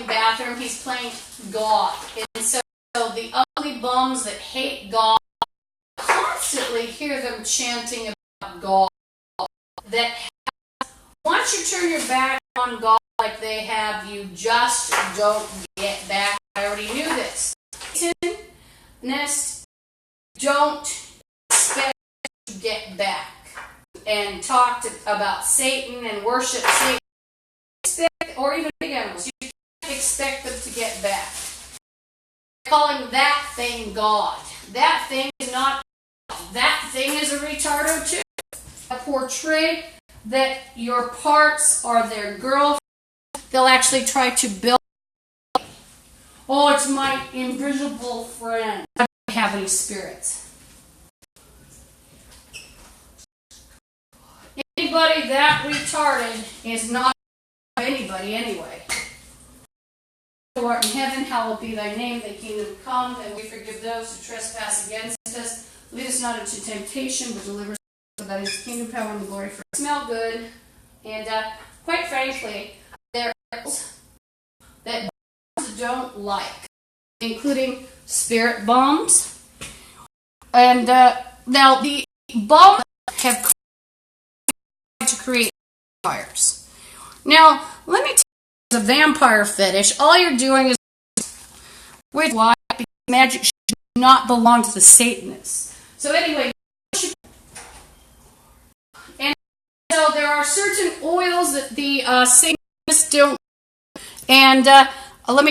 Bathroom, he's playing God. And so the ugly bums that hate God constantly hear them chanting about God. Once you turn your back on God like they have, you just don't get back. I already knew this. Next, don't expect to get back and talk about Satan and worship Satan. Or even big animals. You can't expect them to get back. Calling that thing God. That thing is not God. That thing is a retardo too. Portray that your parts are their girlfriend. They'll actually try to build. Oh, it's my invisible friend. I don't have any spirits. Anybody that retarded is not anybody anyway. Who art in heaven, hallowed be thy name, thy kingdom come, and we forgive those who trespass against us. Lead us not into temptation, but deliver us from thy kingdom, power, and glory. For smell good, and quite frankly, there are that bombs don't like, including spirit bombs. And now the bombs have to create fires. Now, let me tell you, as a vampire fetish, all you're doing is with why magic should not belong to the Satanists. So anyway, and so there are certain oils that the Satanists don't, and let me.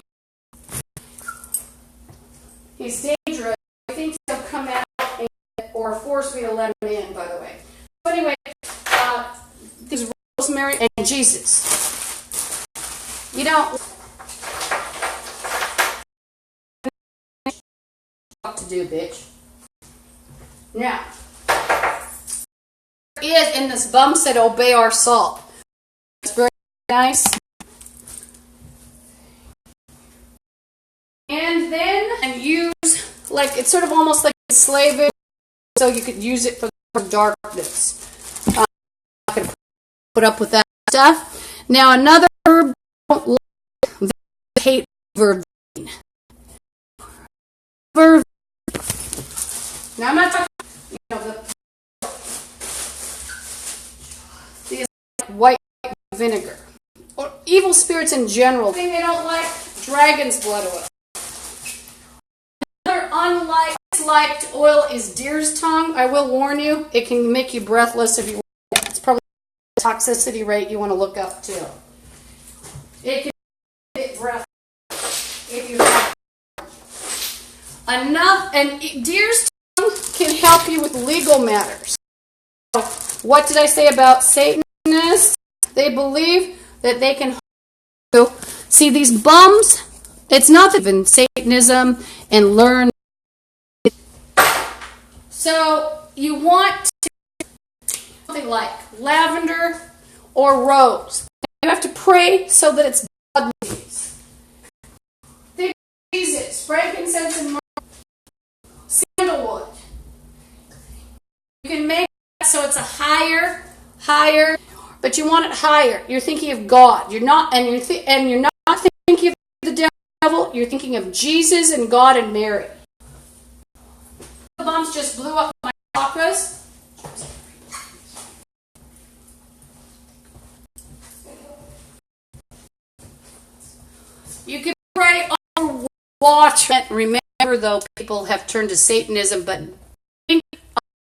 He's dangerous. I think he'll come out or force me to let him in. By the way. So anyway. Mary, and Jesus. You don't what to do, bitch. Now, is in this bum said obey our salt. It's very nice. And then use, like, it's sort of almost like slavish, so you could use it for darkness. I'm not going to put up with that stuff. Now, another herb don't like, hate vervain. Now, I'm not talking, the white vinegar. Or evil spirits in general. The thing they don't like, dragon's blood oil. Another unliked oil is deer's tongue. I will warn you, it can make you breathless if you want. It's probably the toxicity rate you want to look up too. It can make you breathless if you have enough. And deer's tongue can help you with legal matters. So, what did I say about Satanists? They believe that they can see these bums. It's not even Satanism and learn. So you want something like lavender or rose. You have to pray so that it's God movies. Think of Jesus, frankincense and myrrh, sandalwood. You can make it so it's a higher, but you want it higher. You're thinking of God. You're not, and you're not thinking of the devil. You're thinking of Jesus and God and Mary. The bombs just blew up my chakras. You can pray or watch. Remember, though, people have turned to Satanism, but think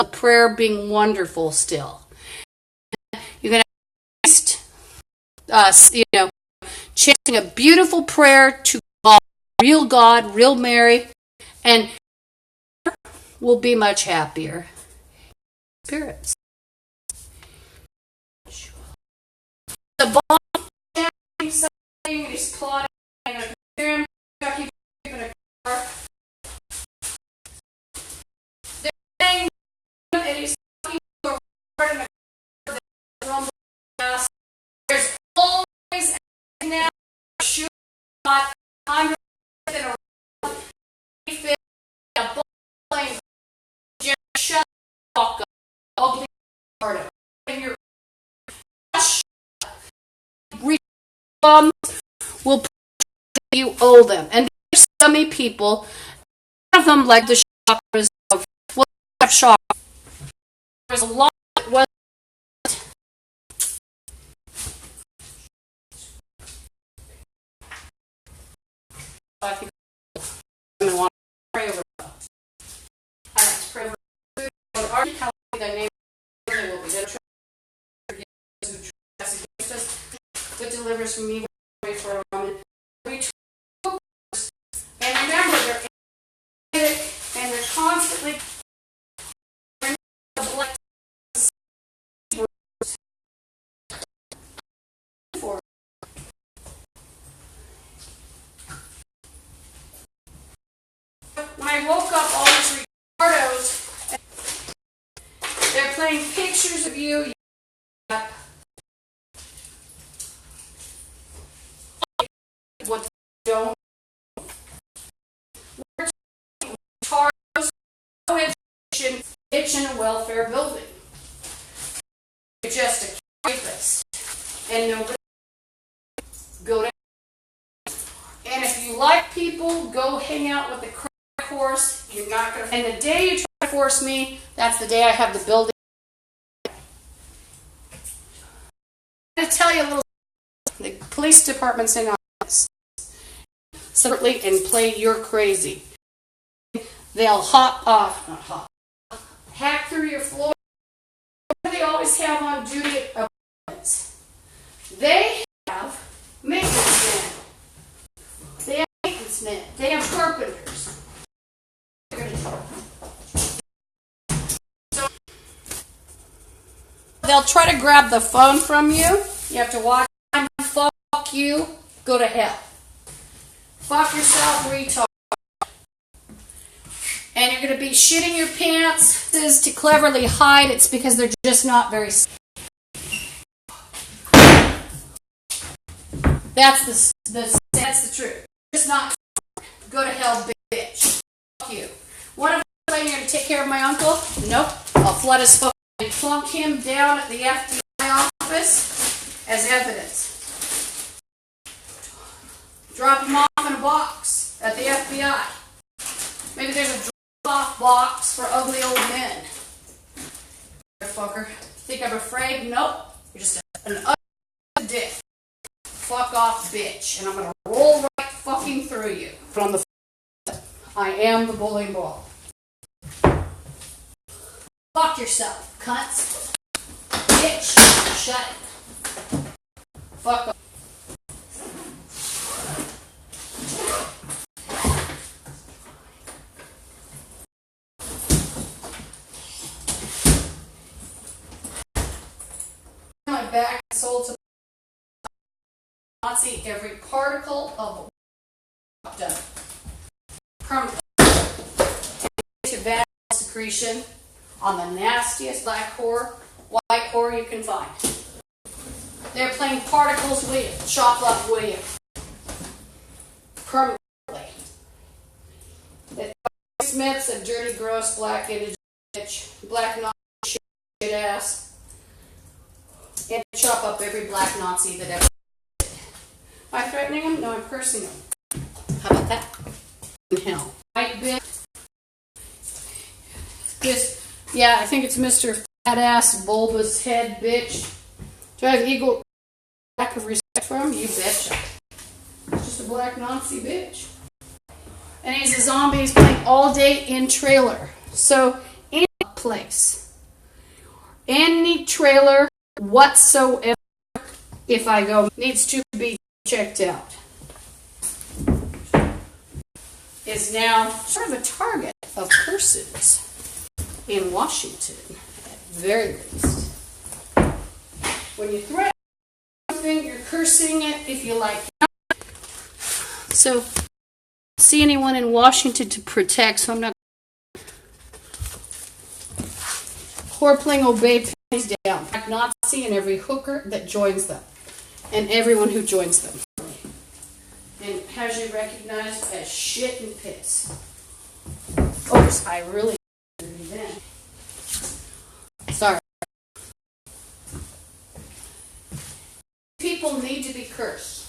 of prayer being wonderful still. You can chanting a beautiful prayer to God, real Mary, and will be much happier. Spirits. The bomb chanting something, he's plotting, and I hear him keeping a car. They're saying, and he's talking to a car in a car that's rumble gas. There's always now shooting at 100 in a row. A plane just shut the fuck up. Ugly part of it. And your bums will put you owe them. And there's so many people, none of them like the chakras of, well, have chakras. There's a lot that was I think women want to pray over. I like to pray over food. But our thy name will be good. But delivers from evil for a moment. And remember, they're in it, and they're constantly when I woke up, all these Ricardos, they're playing pictures of you. What don't no education, bitch in a welfare building. You're just a rapist, and nobody go to. And if you like people, go hang out with the crack horse. You're not gonna. And the day you try to force me, that's the day I have the building. I'm gonna tell you a little. The police department's in on this separately and play you're crazy. They'll hack through your floor. What do they always have on duty at apartments? They have maintenance men. They have maintenance men. They have carpenters. So they'll try to grab the phone from you. You have to watch. Fuck you. Go to hell. Fuck yourself, retard. And you're going to be shitting your pants. This is to cleverly hide. It's because they're just not very. That's the truth. Just not. Go to hell, bitch. Fuck you. What if I'm saying you're going to take care of my uncle? Nope. I'll flood his fucking. Plunk him down at the FBI office as evidence. Drop him off in a box at the FBI. Maybe there's a drop-off box for ugly old men. Fucker. Think I'm afraid? Nope. You're just an ugly dick. Fuck off, bitch. And I'm gonna roll right fucking through you. From the I am the bowling ball. Fuck yourself, cunts. Bitch. Shut it. Fuck off. My back and soul to Nazi every particle of done. Permanently. To bad secretion on the nastiest black whore, white whore you can find. They're playing particles with you, chocolate with you. Permanently. The Smith's a dirty, gross, black indigenous bitch, black Nazi shit ass, and chop up every black Nazi that ever did. Am I threatening him? No, I'm cursing him. How about that? Hell. White bitch. This, yeah, I think it's Mr. Fat Ass Bulbous Head bitch. Do I have equal lack of respect for him? You betcha. It's just a black Nazi bitch. And he's a zombie. He's playing all day in trailer. So, any place, any trailer whatsoever, if I go, needs to be checked out, is now sort of a target of curses in Washington, at very least. When you threaten something, you're cursing it if you like it. So, I don't see anyone in Washington to protect, so I'm not. Whore playing obey pennies down. Black Nazi and every hooker that joins them. And everyone who joins them. And has you recognized as shit and piss. Oops, I really then. Sorry. People need to be cursed.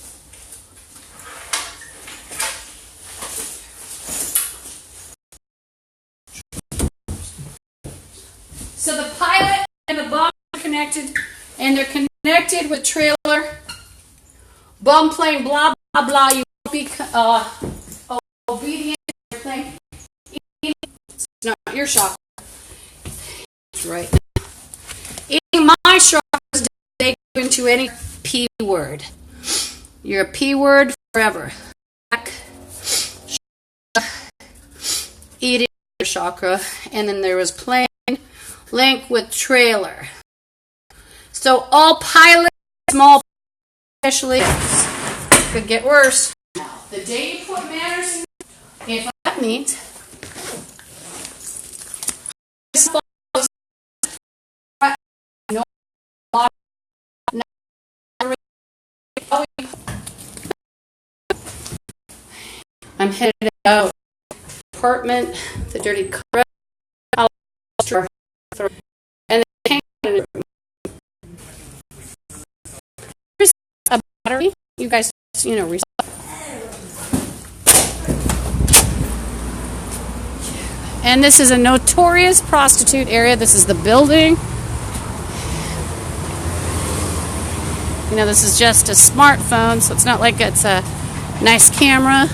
So the pilot and the bomb are connected, and they're connected with trailer. Bomb plane, blah, blah, blah. You won't be obedient to everything. It's not your chakra. It's right now. Eating my chakras they go into any P word. You're a P word forever. Eating your chakra. And then there was plane, link with trailer. So all pilots, small, especially, could get worse. Now, the day you put manners in, if that means, I'm headed out. Apartment, the dirty car, and the there's a battery. You guys, and this is a notorious prostitute area. This is the building. This is just a smartphone, so it's not like it's a nice camera.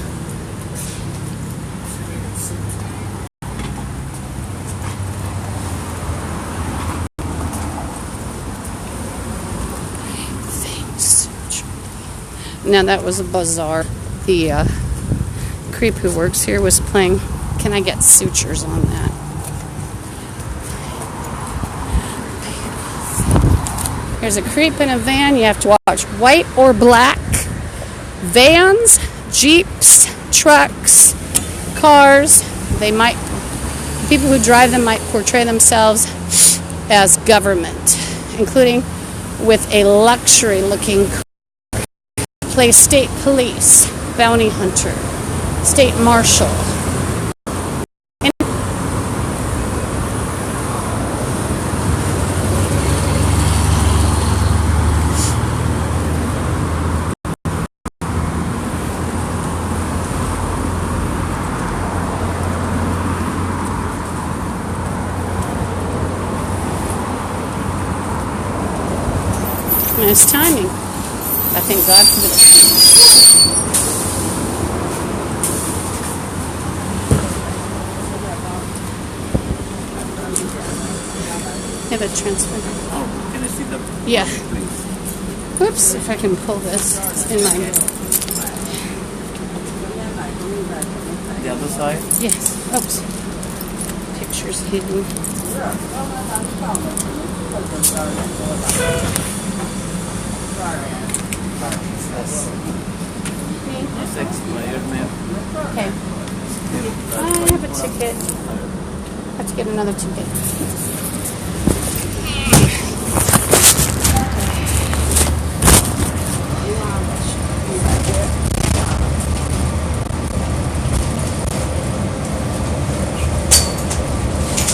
Now that was a bazaar. The creep who works here was playing, can I get sutures on that? Here's a creep in a van. You have to watch white or black. Vans, Jeeps, trucks, cars. People who drive them might portray themselves as government, including with a luxury-looking car. Play state police, bounty hunter, state marshal. Nice timing. I thank God for this. You have a transfer. Oh, can I see the... Yeah. Whoops, if I can pull this. It's in my... The other side? Yes. Oops. Picture's hidden. It's expired, ma'am. Okay. I have a ticket. I have to get another ticket.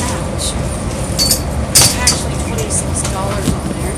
Ouch. Actually, $26 on there.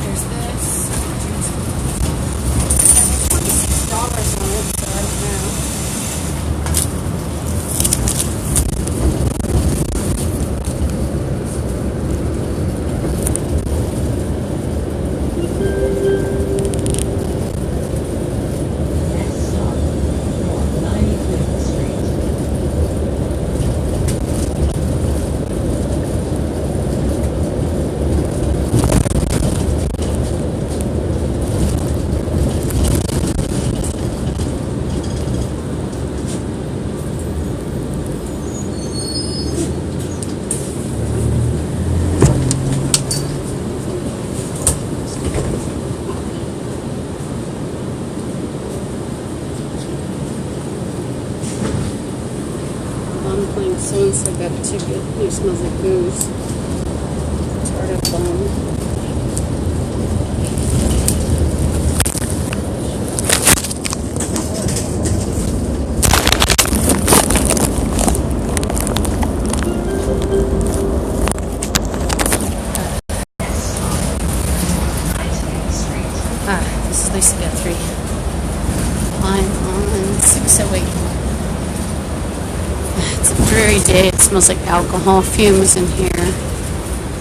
There's this. $26 on it, so I don't know. So-and-so got a ticket. It smells like booze. Tartar bone. This is Lisa Guthrie. I'm on 608. It's a dreary day. It smells like alcohol fumes in here.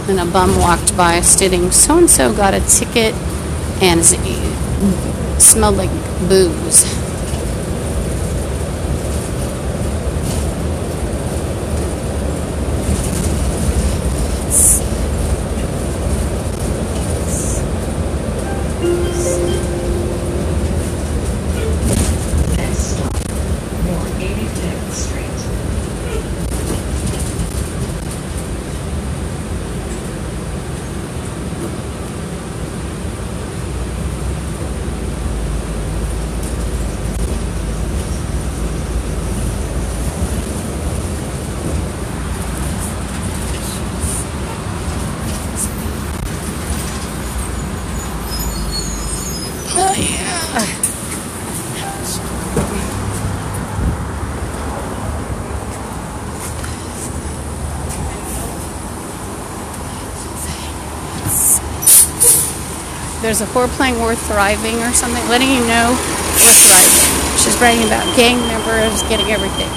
And a bum walked by stating, so-and-so got a ticket and it smelled like booze. there's a horror playing We're Thriving or something, letting you know we're thriving. She's writing about gang members getting everything.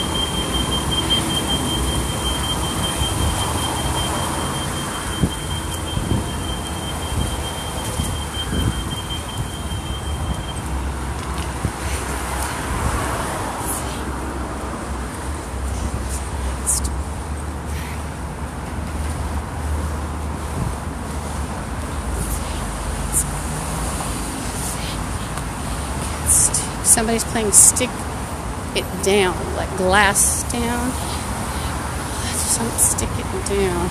Somebody's playing Stick It Down, like glass down. Stick it down.